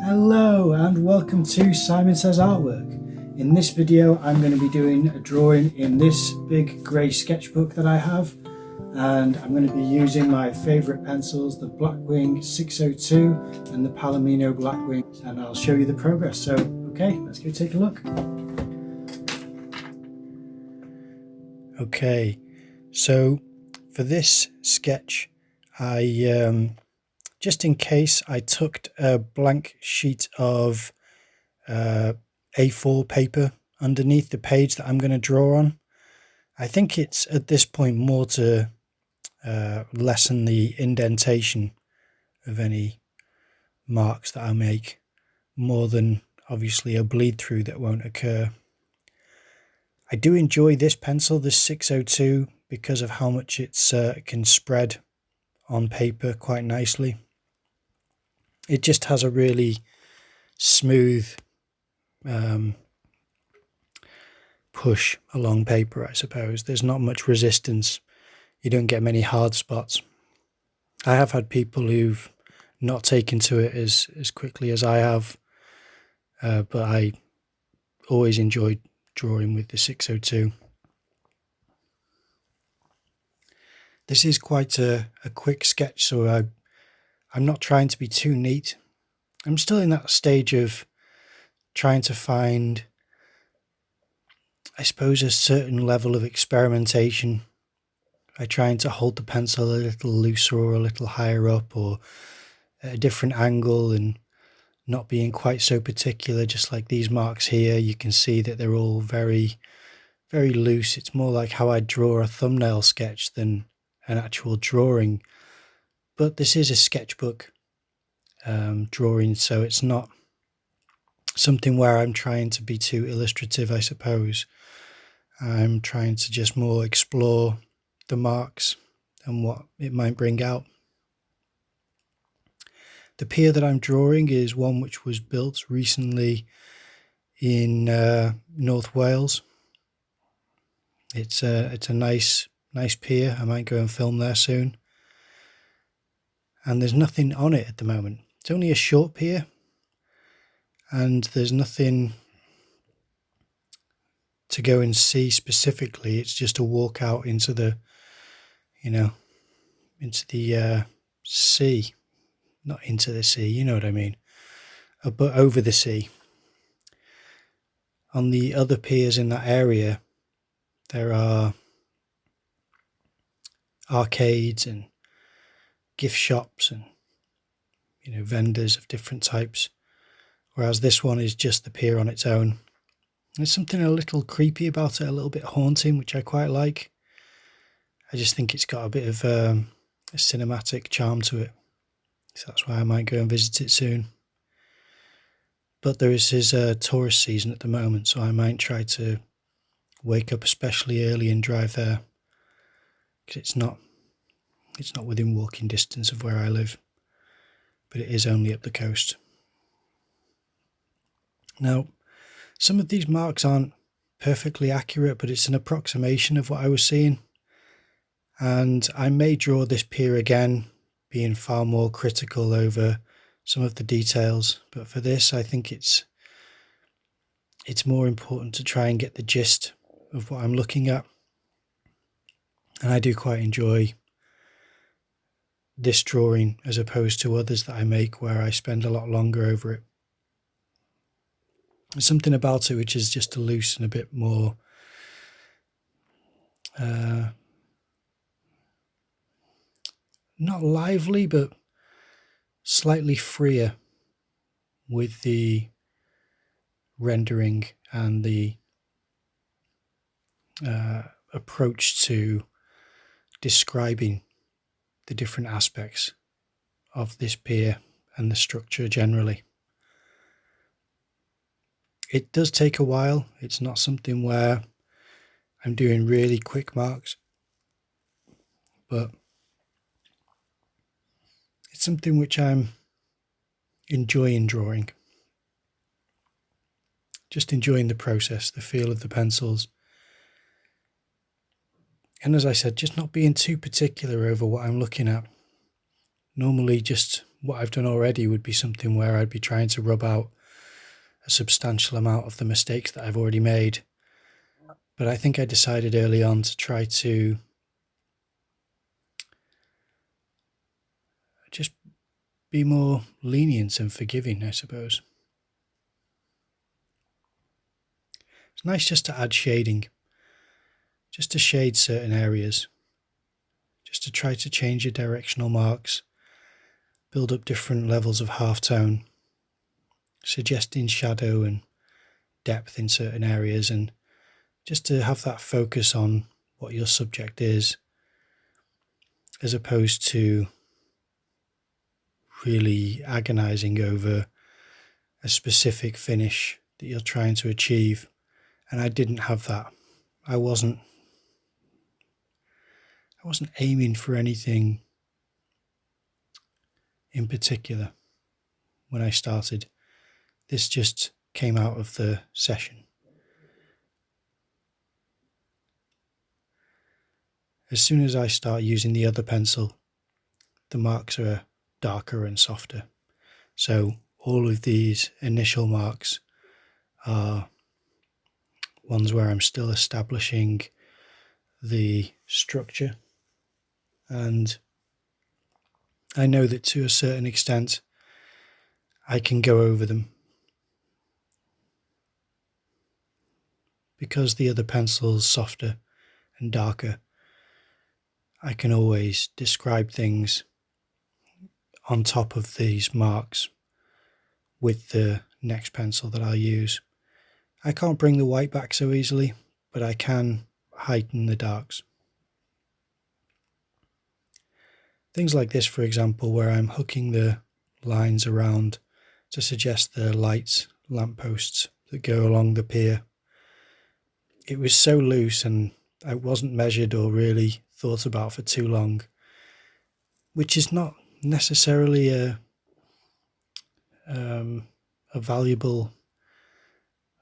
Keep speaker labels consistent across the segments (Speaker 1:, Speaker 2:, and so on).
Speaker 1: Hello and welcome to Simon Says Artwork. In this video I'm going to be doing a drawing in this big grey sketchbook that I have, and I'm going to be using my favourite pencils, the BLACKWING 602 and the Palomino BLACKWING, and I'll show you the progress. So okay, let's go take a look. Okay, so for this sketch I just in case, I took a blank sheet of A4 paper underneath the page that I'm going to draw on. I think it's at this point more to lessen the indentation of any marks that I make, more than obviously a bleed through that won't occur. I do enjoy this pencil, this 602, because of how much it can spread on paper quite nicely. It just has a really smooth push along paper, I suppose. There's not much resistance. You don't get many hard spots. I have had people who've not taken to it as quickly as I have, but I always enjoyed drawing with the 602. This is quite a quick sketch, so I'm not trying to be too neat. I'm still in that stage of trying to find, I suppose, a certain level of experimentation by trying to hold the pencil a little looser or a little higher up or at a different angle, and not being quite so particular. Just like these marks here, you can see that they're all very, very loose. It's more like how I draw a thumbnail sketch than an actual drawing. But this is a sketchbook drawing, so it's not something where I'm trying to be too illustrative, I suppose. I'm trying to just more explore the marks and what it might bring out. The pier that I'm drawing is one which was built recently in North Wales. It's a nice pier. I might go and film there soon. And there's nothing on it at the moment. It's only a short pier, and there's nothing to go and see specifically. It's just a walk out into the, into the sea. Not into the sea, you know what I mean, but over the sea. On the other piers in that area, there are arcades and gift shops and vendors of different types, whereas this one is just the pier on its own. There's something a little creepy about it, a little bit haunting, which I quite like. I just think it's got a bit of a cinematic charm to it, so that's why I might go and visit it soon. But there is his tourist season at the moment, so I might try to wake up especially early and drive there, because it's not within walking distance of where I live, but it is only up the coast. Now, some of these marks aren't perfectly accurate, but it's an approximation of what I was seeing, and I may draw this pier again, being far more critical over some of the details, but for this I think it's more important to try and get the gist of what I'm looking at. And I do quite enjoy this drawing as opposed to others that I make where I spend a lot longer over it. There's something about it which is just a loose and a bit more not lively, but slightly freer with the rendering and the approach to describing the different aspects of this pier and the structure generally. It does take a while. It's not something where I'm doing really quick marks, but it's something which I'm enjoying drawing. Just enjoying the process, the feel of the pencils. And as I said, just not being too particular over what I'm looking at. Normally just what I've done already would be something where I'd be trying to rub out a substantial amount of the mistakes that I've already made. But I think I decided early on to try to just be more lenient and forgiving, I suppose. It's nice just to add shading, just to shade certain areas, just to try to change your directional marks, build up different levels of halftone, suggesting shadow and depth in certain areas, and just to have that focus on what your subject is, as opposed to really agonizing over a specific finish that you're trying to achieve. And I didn't have that. I wasn't aiming for anything in particular when I started. This just came out of the session. As soon as I start using the other pencil, the marks are darker and softer. So all of these initial marks are ones where I'm still establishing the structure, and I know that to a certain extent I can go over them because the other pencil's softer and darker. I can always describe things on top of these marks with the next pencil that I'll use. I can't bring the white back so easily, but I can heighten the darks. Things like this, for example, where I'm hooking the lines around to suggest the lights, lampposts that go along the pier. It was so loose and I wasn't measured or really thought about for too long, which is not necessarily a valuable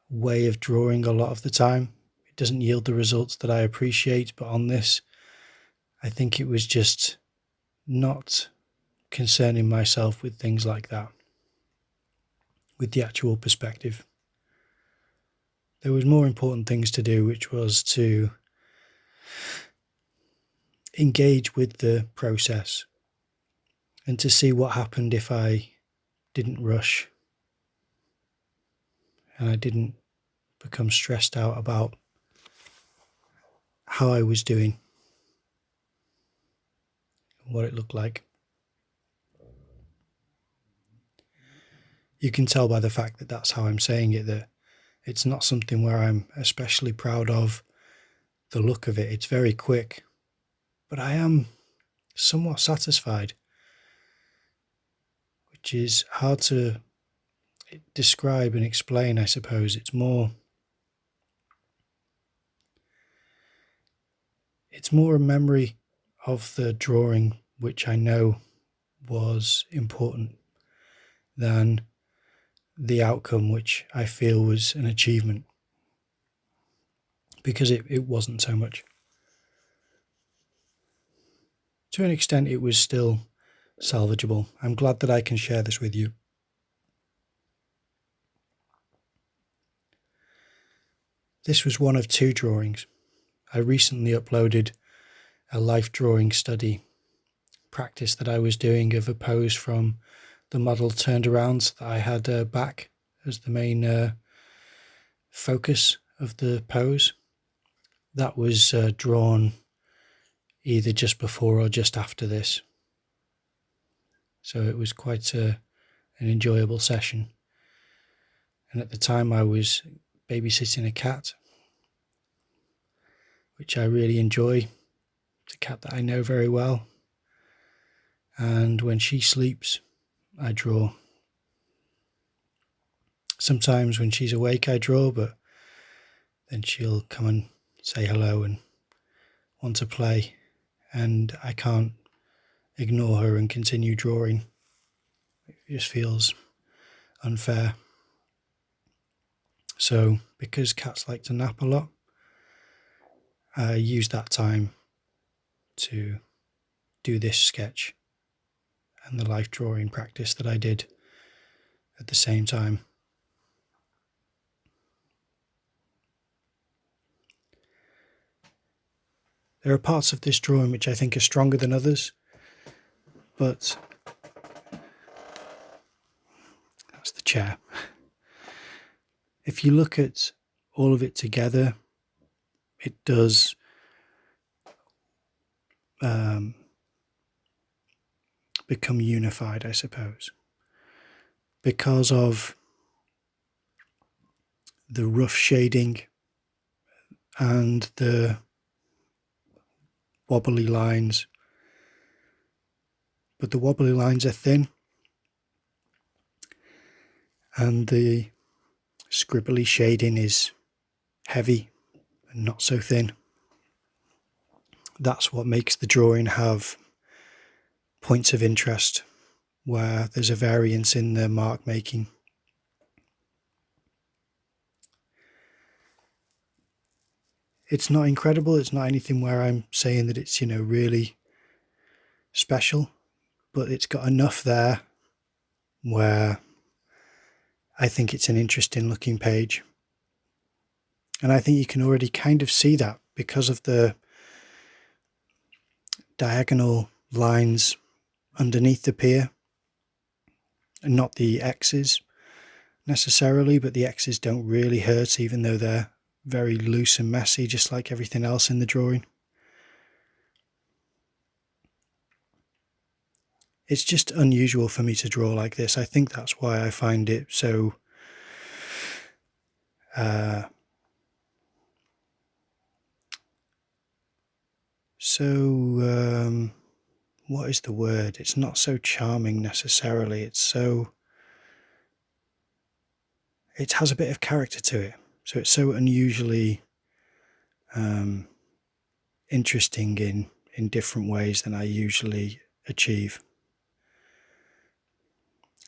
Speaker 1: way of drawing a lot of the time. It doesn't yield the results that I appreciate, but on this, I think it was just not concerning myself with things like that, with the actual perspective. There was more important things to do, which was to engage with the process and to see what happened if I didn't rush and I didn't become stressed out about how I was doing and what it looked like. You can tell by the fact that that's how I'm saying it that it's not something where I'm especially proud of the look of it. It's very quick, but I am somewhat satisfied, which is hard to describe and explain, I suppose. It's more a memory of the drawing, which I know was important, than the outcome, which I feel was an achievement, because it wasn't so much. To an extent, it was still salvageable. I'm glad that I can share this with you. This was one of 2 drawings. I recently uploaded a life drawing study practice that I was doing of a pose from the model turned around so that I had back as the main focus of the pose. That was drawn either just before or just after this. So it was quite an enjoyable session. And at the time I was babysitting a cat, which I really enjoy. It's a cat that I know very well. And when she sleeps, I draw. Sometimes when she's awake I draw, but then she'll come and say hello and want to play, and I can't ignore her and continue drawing. It just feels unfair. So because cats like to nap a lot, I use that time to do this sketch and the life drawing practice that I did at the same time. There are parts of this drawing which I think are stronger than others, but that's the chair. If you look at all of it together, it does become unified, I suppose, because of the rough shading and the wobbly lines. But the wobbly lines are thin, and the scribbly shading is heavy and not so thin. That's what makes the drawing have points of interest, where there's a variance in the mark making. It's not incredible, it's not anything where I'm saying that it's, really special, but it's got enough there where I think it's an interesting looking page. And I think you can already kind of see that because of the diagonal lines underneath the pier, and not the X's necessarily, but the X's don't really hurt, even though they're very loose and messy, just like everything else in the drawing. It's just unusual for me to draw like this. I think that's why I find it so what is the word? It's not so charming necessarily. It has a bit of character to it. So it's so unusually interesting in different ways than I usually achieve.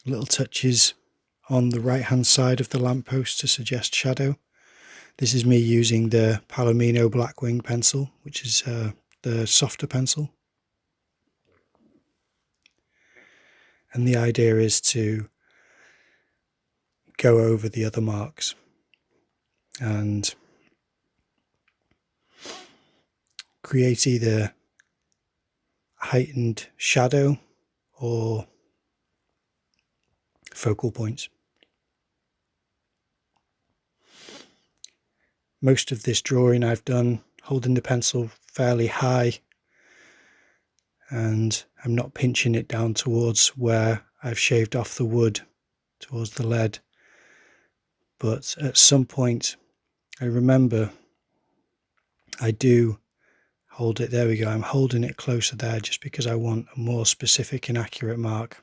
Speaker 1: Little touches on the right hand side of the lamppost to suggest shadow. This is me using the Palomino BLACKWING pencil, which is the softer pencil. And the idea is to go over the other marks and create either heightened shadow or focal points. Most of this drawing I've done holding the pencil fairly high, and I'm not pinching it down towards where I've shaved off the wood, towards the lead. But at some point, I remember I do hold it. There we go. I'm holding it closer there just because I want a more specific and accurate mark.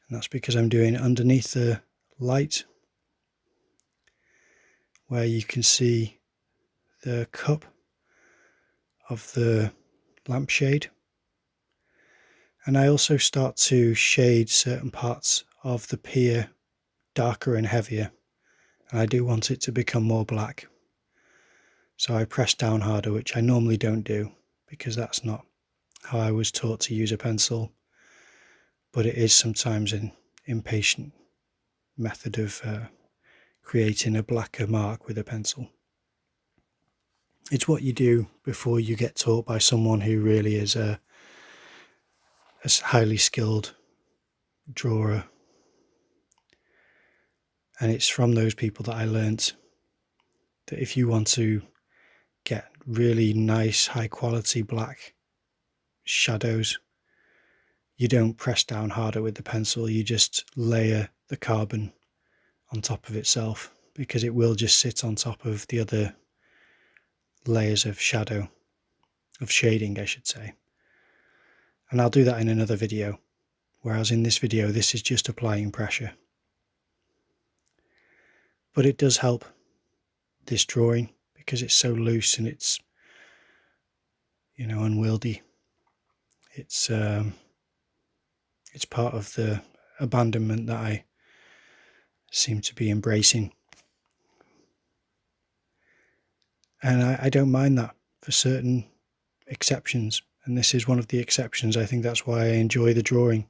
Speaker 1: And that's because I'm doing it underneath the light, where you can see the cup of the lampshade. And I also start to shade certain parts of the pier darker and heavier. And I do want it to become more black. So I press down harder, which I normally don't do because that's not how I was taught to use a pencil. But it is sometimes an impatient method of creating a blacker mark with a pencil. It's what you do before you get taught by someone who really is a highly skilled drawer. And it's from those people that I learnt that if you want to get really nice, high quality black shadows, you don't press down harder with the pencil, you just layer the carbon on top of itself, because it will just sit on top of the other layers of shadow, of shading I should say. And I'll do that in another video, whereas in this video this is just applying pressure. But it does help this drawing because it's so loose and it's, unwieldy. It's part of the abandonment that I seem to be embracing. And I don't mind that for certain exceptions. And this is one of the exceptions. I think that's why I enjoy the drawing.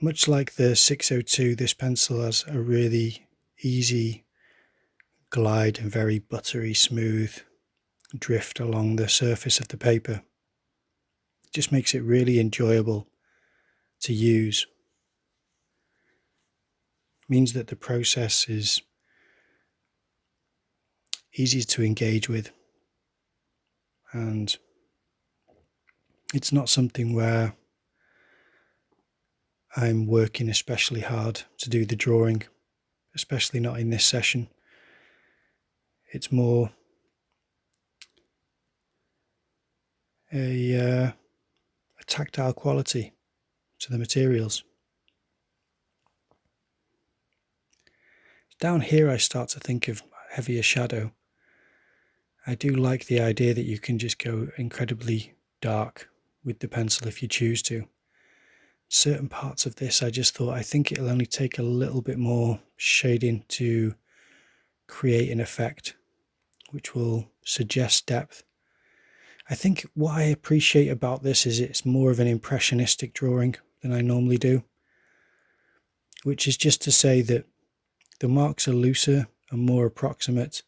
Speaker 1: Much like the 602, this pencil has a really easy glide and very buttery smooth drift along the surface of the paper. It just makes it really enjoyable to use. It means that the process is easy to engage with, and it's not something where I'm working especially hard to do the drawing, especially not in this session. It's more a tactile quality to the materials. Down here I start to think of heavier shadow. I do like the idea that you can just go incredibly dark with the pencil if you choose to. Certain parts of this I just thought, I think it'll only take a little bit more shading to create an effect which will suggest depth. I think what I appreciate about this is it's more of an impressionistic drawing than I normally do, which is just to say that the marks are looser and more approximate,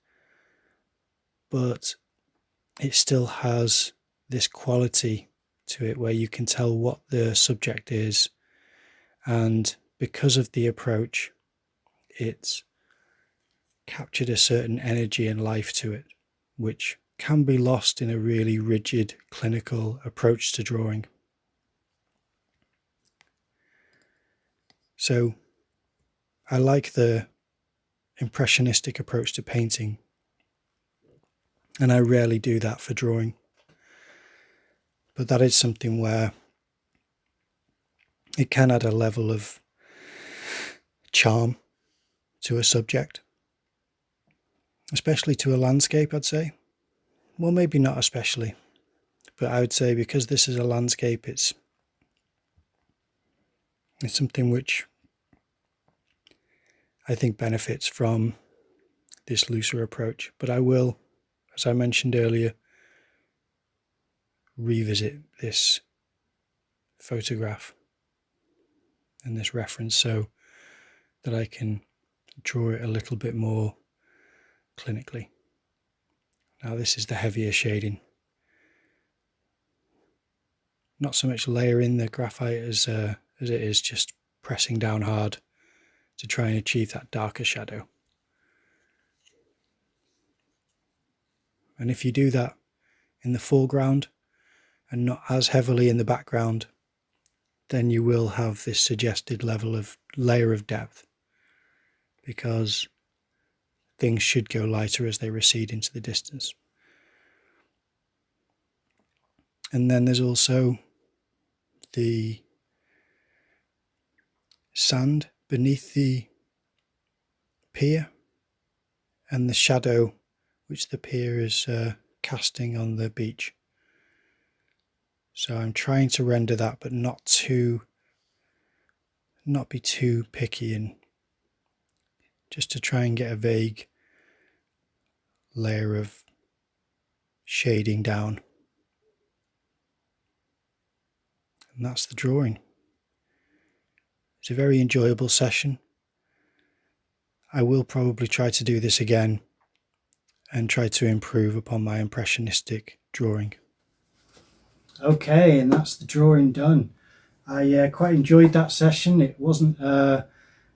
Speaker 1: but it still has this quality to it where you can tell what the subject is, and because of the approach, it's captured a certain energy and life to it, which can be lost in a really rigid, clinical approach to drawing. So I like the impressionistic approach to painting, and I rarely do that for drawing. But that is something where it can add a level of charm to a subject, especially to a landscape, I'd say. Well, maybe not especially, but I would say because this is a landscape, it's something which I think benefits from this looser approach. But I will, as I mentioned earlier, revisit this photograph and this reference so that I can draw it a little bit more clinically. Now this is the heavier shading. Not so much layering the graphite as it is just pressing down hard to try and achieve that darker shadow. And if you do that in the foreground and not as heavily in the background, then you will have this suggested level of layer of depth, because things should go lighter as they recede into the distance. And then there's also the sand beneath the pier and the shadow which the pier is casting on the beach. So I'm trying to render that, but not be too picky, and just to try and get a vague layer of shading down. And that's the drawing. It's a very enjoyable session. I will probably try to do this again and try to improve upon my impressionistic drawing. Okay, and that's the drawing done. I quite enjoyed that session. It wasn't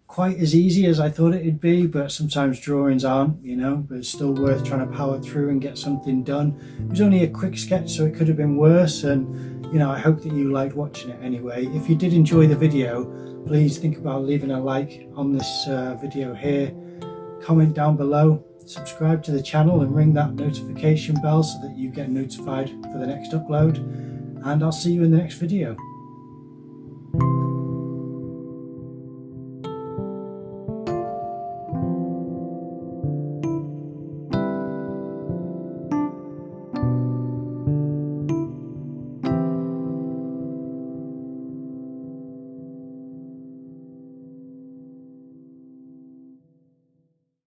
Speaker 1: quite as easy as I thought it'd be, but sometimes drawings aren't, but it's still worth trying to power through and get something done. It was only a quick sketch, so it could have been worse, and I hope that you liked watching it anyway. If you did enjoy the video, please think about leaving a like on this video here, comment down below, subscribe to the channel and ring that notification bell so that you get notified for the next upload, and I'll see you in the next video.